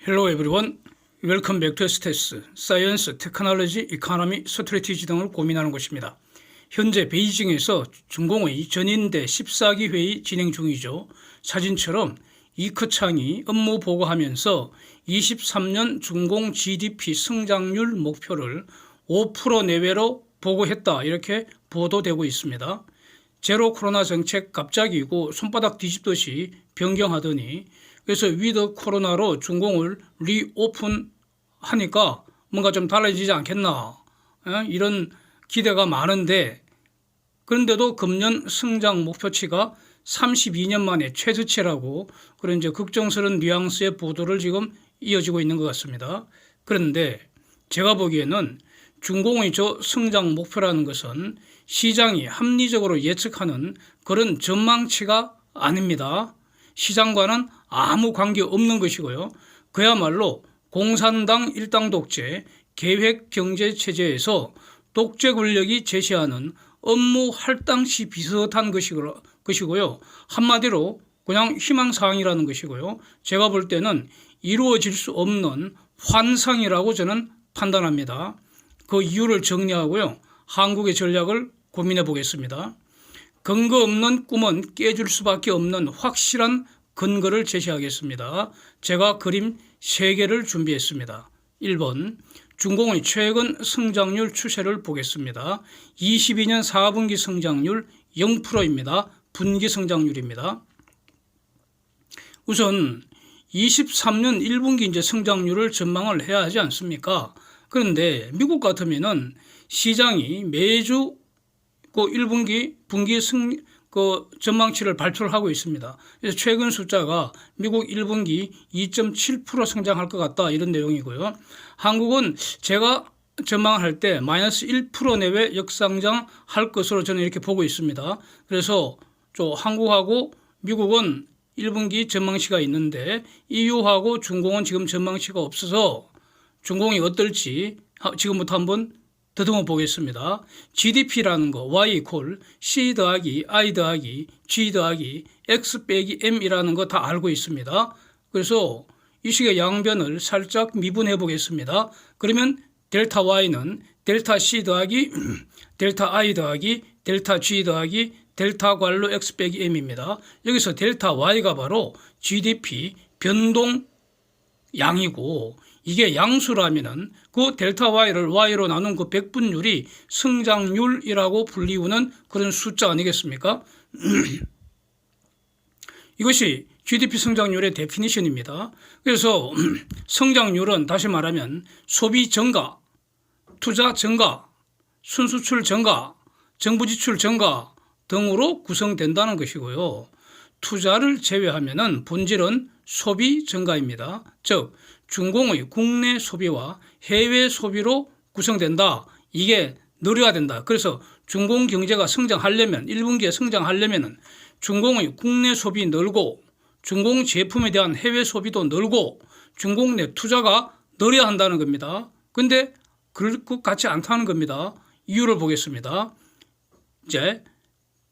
Hello everyone. Welcome back to STS, Science, Technology, Economy, Strategy 등을 고민하는 곳입니다. 현재 베이징에서 중공의 전인대 14기 회의 진행 중이죠. 사진처럼 이크창이 업무 보고하면서 23년 중공 GDP 성장률 목표를 5% 내외로 보고했다, 이렇게 보도되고 있습니다. 제로 코로나 정책 갑자기고 손바닥 뒤집듯이 변경하더니, 그래서 위드 코로나로 중공을 리오픈하니까 뭔가 좀 달라지지 않겠나, 이런 기대가 많은데, 그런데도 금년 성장 목표치가 32년 만에 최저치라고 그런 이제 걱정스러운 뉘앙스의 보도를 지금 이어지고 있는 것 같습니다. 그런데 제가 보기에는 중공의 저 성장 목표라는 것은 시장이 합리적으로 예측하는 그런 전망치가 아닙니다. 시장과는 아무 관계 없는 것이고요. 그야말로 공산당 일당 독재, 계획경제체제에서 독재 권력이 제시하는 업무 할당시 비슷한 것이고요. 한마디로 그냥 희망사항이라는 것이고요. 제가 볼 때는 이루어질 수 없는 환상이라고 저는 판단합니다. 그 이유를 정리하고요. 한국의 전략을 고민해 보겠습니다. 근거 없는 꿈은 깨질 수밖에 없는 확실한 근거를 제시하겠습니다. 제가 그림 3개를 준비했습니다. 1번, 중공의 최근 성장률 추세를 보겠습니다. 22년 4분기 성장률 0%입니다. 분기 성장률입니다. 우선 23년 1분기 이제 성장률을 전망을 해야 하지 않습니까? 그런데 미국 같으면은 시장이 매주 그 1분기, 분기 전망치를 발표를 하고 있습니다. 그래서 최근 숫자가 미국 1분기 2.7% 성장할 것 같다, 이런 내용이고요. 한국은 제가 전망할 때 마이너스 1% 내외 역성장할 것으로 저는 이렇게 보고 있습니다. 그래서 한국하고 미국은 1분기 전망치가 있는데 EU하고 중공은 지금 전망치가 없어서 중공이 어떨지 지금부터 한번 더듬어 보겠습니다. GDP라는 거 Y 이퀄 C 더하기 I 더하기 G 더하기 X 빼기 M이라는 거 다 알고 있습니다. 그래서 이 식의 양변을 살짝 미분해 보겠습니다. 그러면 델타 Y는 델타 C 더하기 델타 I 더하기 델타 G 더하기 델타 괄호 X 빼기 M입니다. 여기서 델타 Y가 바로 GDP 변동 양이고, 이게 양수라면은 그 델타 Y를 Y로 나눈 그 백분율이 성장률이라고 불리우는 그런 숫자 아니겠습니까? 이것이 GDP 성장률의 데피니션입니다. 그래서 성장률은 다시 말하면 소비 증가, 투자 증가, 순수출 증가, 정부 지출 증가 등으로 구성된다는 것이고요. 투자를 제외하면은 본질은 소비 증가입니다. 즉 중공의 국내 소비와 해외 소비로 구성된다. 이게 늘어야 된다. 그래서 중공 경제가 성장하려면 1분기에 성장하려면 중공의 국내 소비 늘고 중공 제품에 대한 해외 소비도 늘고 중공 내 투자가 늘어야 한다는 겁니다. 그런데 그럴 것 같지 않다는 겁니다. 이유를 보겠습니다. 이제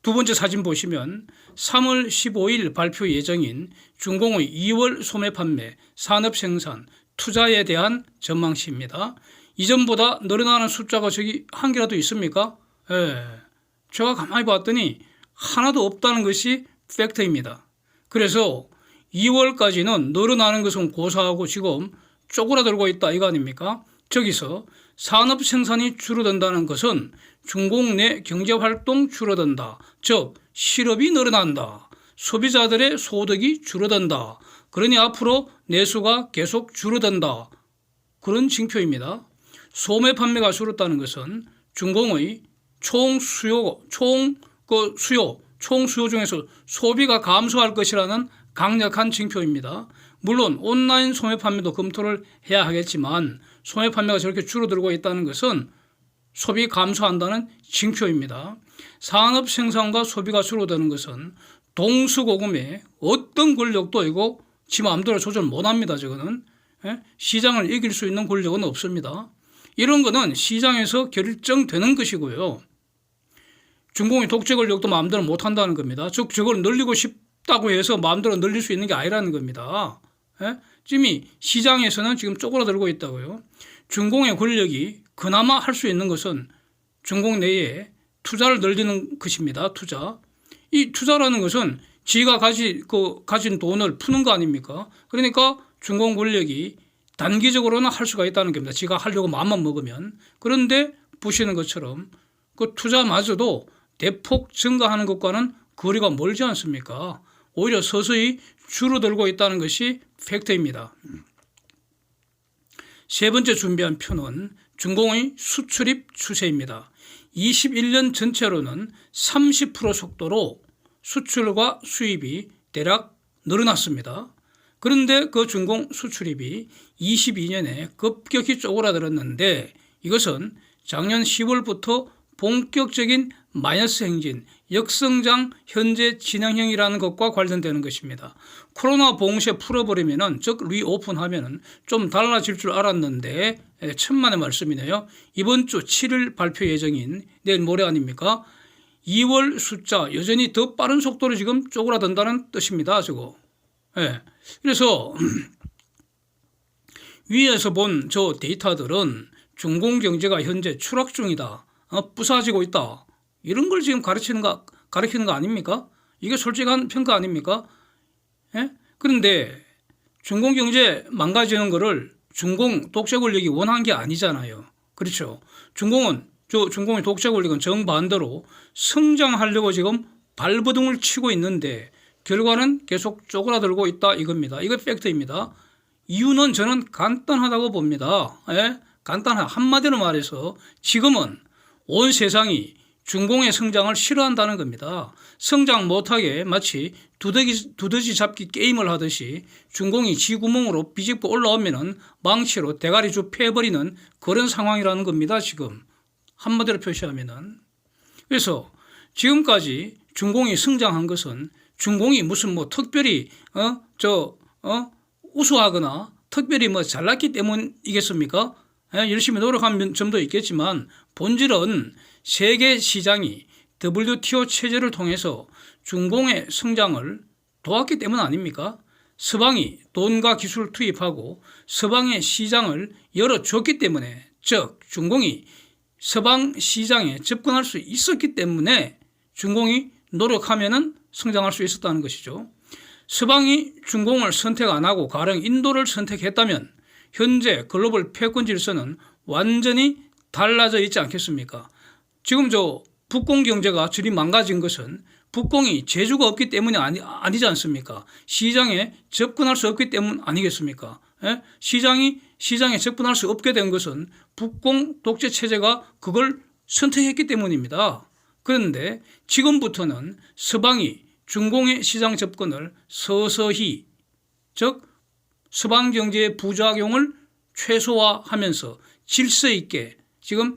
두 번째 사진 보시면 3월 15일 발표 예정인 중공의 2월 소매 판매, 산업 생산, 투자에 대한 전망치입니다. 이전보다 늘어나는 숫자가 저기 한 개라도 있습니까? 제가 가만히 봤더니 하나도 없다는 것이 팩트입니다. 그래서 2월까지는 늘어나는 것은 고사하고 지금 쪼그라들고 있다, 이거 아닙니까? 저기서 산업 생산이 줄어든다는 것은 중공 내 경제활동 줄어든다. 즉 실업이 늘어난다. 소비자들의 소득이 줄어든다. 그러니 앞으로 내수가 계속 줄어든다. 그런 징표입니다. 소매 판매가 줄었다는 것은 중공의 총수요 중에서 소비가 감소할 것이라는 강력한 징표입니다. 물론 온라인 소매 판매도 검토를 해야 하겠지만 소매 판매가 저렇게 줄어들고 있다는 것은 소비 감소한다는 징표입니다. 산업 생산과 소비가 줄어드는 것은 동수고금의 어떤 권력도 이거 지 마음대로 조절 못합니다. 저거는 시장을 이길 수 있는 권력은 없습니다. 이런 거는 시장에서 결정되는 것이고요. 중공의 독재 권력도 마음대로 못한다는 겁니다. 즉 저걸 늘리고 싶다고 해서 마음대로 늘릴 수 있는 게 아니라는 겁니다. 지금 이 시장에서는 지금 쪼그라들고 있다고요. 중공의 권력이 그나마 할 수 있는 것은 중공 내에 투자를 늘리는 것입니다. 투자. 이 투자라는 것은 지가 가진 돈을 푸는 거 아닙니까? 그러니까 중공 권력이 단기적으로는 할 수가 있다는 겁니다. 지가 하려고 마음만 먹으면. 그런데 보시는 것처럼 그 투자마저도 대폭 증가하는 것과는 거리가 멀지 않습니까? 오히려 서서히 줄어들고 있다는 것이 팩트입니다. 세 번째 준비한 표는 중공의 수출입 추세입니다. 21년 전체로는 30% 속도로 수출과 수입이 대략 늘어났습니다. 그런데 그 중공 수출입이 22년에 급격히 쪼그라들었는데 이것은 작년 10월부터 본격적인 마이너스 행진, 역성장 현재 진행형이라는 것과 관련되는 것입니다. 코로나 봉쇄 풀어버리면은, 즉 리오픈하면은 좀 달라질 줄 알았는데 천만의 말씀이네요. 이번 주 7일 발표 예정인 내일 모레 아닙니까? 2월 숫자 여전히 더 빠른 속도로 지금 쪼그라든다는 뜻입니다. 저거. 예. 그래서 위에서 본 저 데이터들은 중공 경제가 현재 추락 중이다. 부서지고 있다. 이런 걸 지금 가르치는 거 아닙니까? 이게 솔직한 평가 아닙니까? 예? 그런데 중공 경제 망가지는 거를 중공 독재 권력이 원한 게 아니잖아요. 그렇죠. 중공의 독재 권력은 정반대로 성장하려고 지금 발버둥을 치고 있는데 결과는 계속 쪼그라들고 있다 이겁니다. 이거 팩트입니다. 이유는 저는 간단하다고 봅니다. 예? 한마디로 말해서 지금은 온 세상이 중공의 성장을 싫어한다는 겁니다. 성장 못하게 마치 두더지 잡기 게임을 하듯이 중공이 쥐구멍으로 비집고 올라오면은 망치로 대가리주 패버리는 그런 상황이라는 겁니다. 지금 한마디로 표시하면은. 그래서 지금까지 중공이 성장한 것은 중공이 무슨 뭐 특별히 우수하거나 특별히 뭐 잘났기 때문이겠습니까? 열심히 노력한 점도 있겠지만 본질은 세계 시장이 WTO 체제를 통해서 중공의 성장을 도왔기 때문 아닙니까? 서방이 돈과 기술을 투입하고 서방의 시장을 열어줬기 때문에, 즉 중공이 서방 시장에 접근할 수 있었기 때문에 중공이 노력하면은 성장할 수 있었다는 것이죠. 서방이 중공을 선택 안 하고 가령 인도를 선택했다면 현재 글로벌 패권 질서는 완전히 달라져 있지 않겠습니까? 지금 저 북공 경제가 저리 망가진 것은 북공이 재주가 없기 때문이 아니지 않습니까? 시장에 접근할 수 없기 때문 아니겠습니까? 예? 시장에 접근할 수 없게 된 것은 북공 독재 체제가 그걸 선택했기 때문입니다. 그런데 지금부터는 서방이 중공의 시장 접근을 서서히, 즉 서방 경제의 부작용을 최소화하면서 질서 있게 지금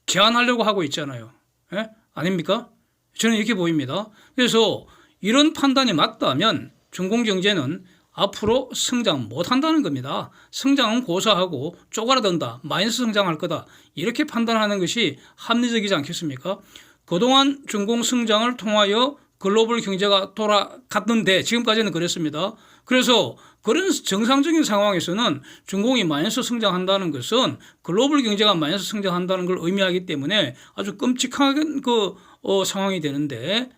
제한하려고 하고 있잖아요. 예? 아닙니까? 저는 이렇게 보입니다. 그래서 이런 판단이 맞다면 중공 경제는 앞으로 성장 못한다는 겁니다. 성장은 고사하고 쪼그라든다, 마이너스 성장할 거다, 이렇게 판단하는 것이 합리적이지 않겠습니까? 그동안 중공 성장을 통하여 글로벌 경제가 돌아갔는데 지금까지는 그랬습니다. 그래서 그런 정상적인 상황에서는 중공이 마이너스 성장한다는 것은 글로벌 경제가 마이너스 성장한다는 걸 의미하기 때문에 아주 끔찍한 상황이 되는데,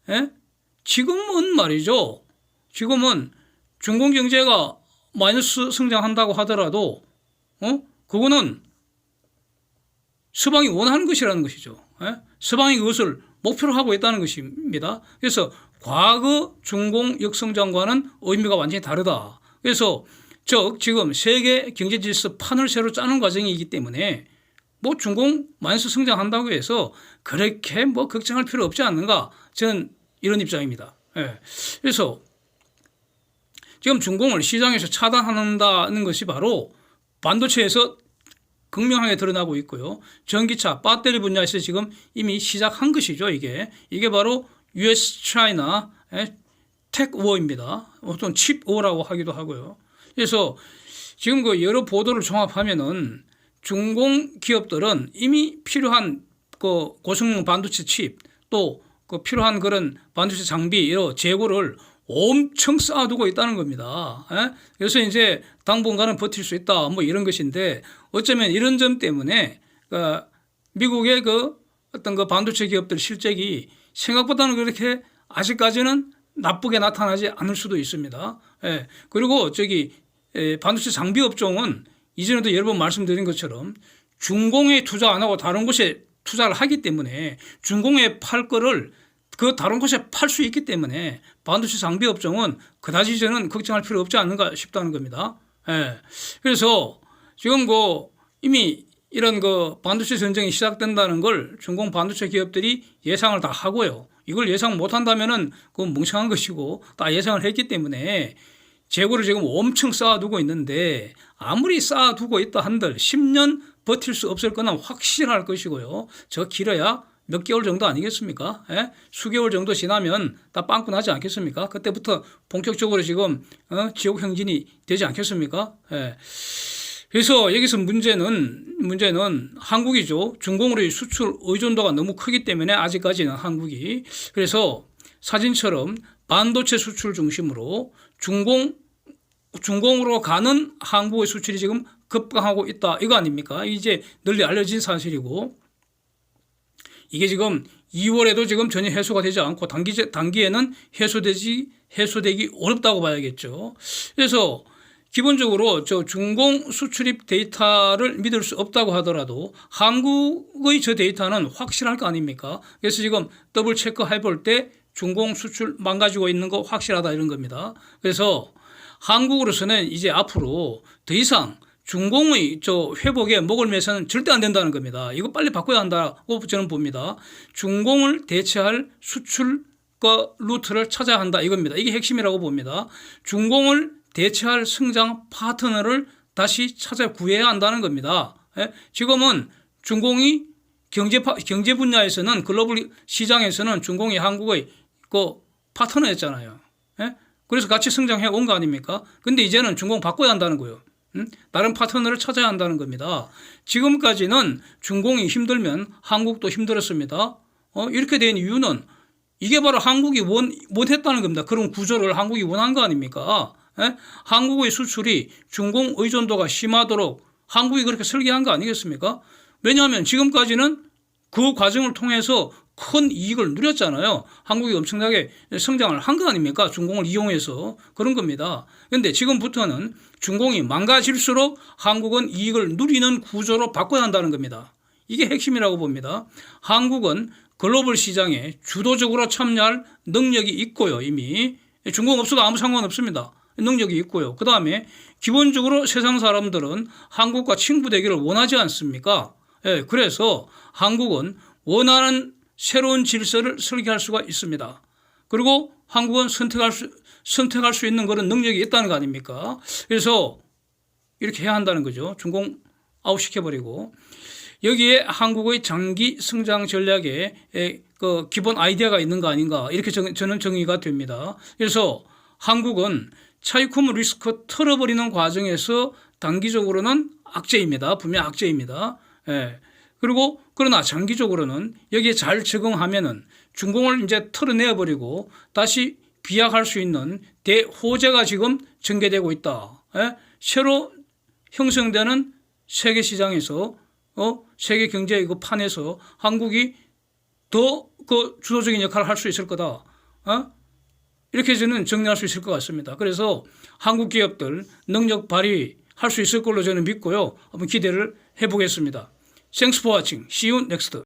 예? 지금은 말이죠. 지금은 중공 경제가 마이너스 성장한다고 하더라도 그거는 서방이 원하는 것이라는 것이죠. 예? 서방이 그것을 목표로 하고 있다는 것입니다. 그래서 과거 중공 역성장과는 의미가 완전히 다르다. 그래서 즉 지금 세계 경제 질서 판을 새로 짜는 과정이기 때문에 뭐 중공 마이너스 성장한다고 해서 그렇게 뭐 걱정할 필요 없지 않는가, 저는 이런 입장입니다. 예. 그래서 지금 중공을 시장에서 차단한다는 것이 바로 반도체에서 극명하게 드러나고 있고요. 전기차, 배터리 분야에서 지금 이미 시작한 것이죠. 이게 바로 US 차이나 텍워입니다. 보통 칩워라고 하기도 하고요. 그래서 지금 그 여러 보도를 종합하면은 중공 기업들은 이미 필요한 고성능 반도체 칩, 또 그 필요한 그런 반도체 장비 이런 재고를 엄청 쌓아두고 있다는 겁니다. 예? 그래서 이제 당분간은 버틸 수 있다 뭐 이런 것인데 어쩌면 이런 점 때문에 미국의 그 어떤 그 반도체 기업들 실적이 생각보다는 그렇게 아직까지는 나쁘게 나타나지 않을 수도 있습니다. 예. 그리고 반도체 장비 업종은 이전에도 여러 번 말씀드린 것처럼 중공에 투자 안 하고 다른 곳에 투자를 하기 때문에 중공에 팔 거를 그 다른 곳에 팔 수 있기 때문에 반도체 장비 업종은 그다지 저는 걱정할 필요 없지 않는가 싶다는 겁니다. 예. 그래서 지금 이미 이런 반도체 전쟁이 시작된다는 걸 중공 반도체 기업들이 예상을 다 하고요. 이걸 예상 못 한다면은 그건 멍청한 것이고 다 예상을 했기 때문에 재고를 지금 엄청 쌓아두고 있는데 아무리 쌓아두고 있다 한들 10년 버틸 수 없을 거는 확실할 것이고요. 저 길어야 몇 개월 정도 아니겠습니까? 예? 수개월 정도 지나면 다 빵꾸 나지 않겠습니까? 그때부터 본격적으로 지금 지옥 행진이 되지 않겠습니까? 예. 그래서 여기서 문제는 한국이죠. 중공으로의 수출 의존도가 너무 크기 때문에 아직까지는 한국이. 그래서 사진처럼 반도체 수출 중심으로 중공으로 가는 한국의 수출이 지금 급강하고 있다. 이거 아닙니까? 이제 널리 알려진 사실이고 이게 지금 2월에도 지금 전혀 해소가 되지 않고 단기에는 해소되기 어렵다고 봐야겠죠. 그래서 기본적으로 저 중공 수출입 데이터를 믿을 수 없다고 하더라도 한국의 저 데이터는 확실할 거 아닙니까? 그래서 지금 더블 체크 해볼 때 중공 수출 망가지고 있는 거 확실하다 이런 겁니다. 그래서 한국으로서는 이제 앞으로 더 이상 중공의 회복에 목을 매서는 절대 안 된다는 겁니다. 이거 빨리 바꿔야 한다고 저는 봅니다. 중공을 대체할 수출 루트를 찾아야 한다 이겁니다. 이게 핵심이라고 봅니다. 중공을 대체할 성장 파트너를 다시 찾아 구해야 한다는 겁니다. 예? 지금은 중공이 경제 분야에서는 글로벌 시장에서는 중공이 한국의 파트너였잖아요. 예? 그래서 같이 성장해 온 거 아닙니까? 근데 이제는 중공 바꿔야 한다는 거예요. 다른 파트너를 찾아야 한다는 겁니다. 지금까지는 중공이 힘들면 한국도 힘들었습니다. 이렇게 된 이유는 이게 바로 한국이 원했다는 겁니다. 그런 구조를 한국이 원한 거 아닙니까? 예? 한국의 수출이 중공 의존도가 심하도록 한국이 그렇게 설계한 거 아니겠습니까? 왜냐하면 지금까지는 그 과정을 통해서 큰 이익을 누렸잖아요. 한국이 엄청나게 성장을 한 거 아닙니까? 중공을 이용해서 그런 겁니다. 그런데 지금부터는 중공이 망가질수록 한국은 이익을 누리는 구조로 바꿔야 한다는 겁니다. 이게 핵심이라고 봅니다. 한국은 글로벌 시장에 주도적으로 참여할 능력이 있고요. 이미 중공 없어도 아무 상관없습니다. 능력이 있고요. 그 다음에 기본적으로 세상 사람들은 한국과 친구되기를 원하지 않습니까? 예, 그래서 한국은 원하는 새로운 질서를 설계할 수가 있습니다. 그리고 한국은 선택할 수 있는 그런 능력이 있다는 거 아닙니까? 그래서 이렇게 해야 한다는 거죠. 중공 아웃시켜버리고 여기에 한국의 장기 성장 전략에 그 기본 아이디어가 있는 거 아닌가 이렇게 저는 정의가 됩니다. 그래서 한국은 차이콤 리스크 털어버리는 과정에서 단기적으로는 악재입니다. 분명 악재입니다. 예. 그리고 그러나 장기적으로는 여기에 잘 적응하면은 중공을 이제 털어내버리고 다시 비약할 수 있는 대호재가 지금 전개되고 있다. 예? 새로 형성되는 세계 시장에서 세계 경제의 그 판에서 한국이 더 그 주도적인 역할을 할 수 있을 거다. 이렇게 저는 정리할 수 있을 것 같습니다. 그래서 한국 기업들 능력 발휘할 수 있을 걸로 저는 믿고요. 한번 기대를 해보겠습니다. Thanks for watching. See you next.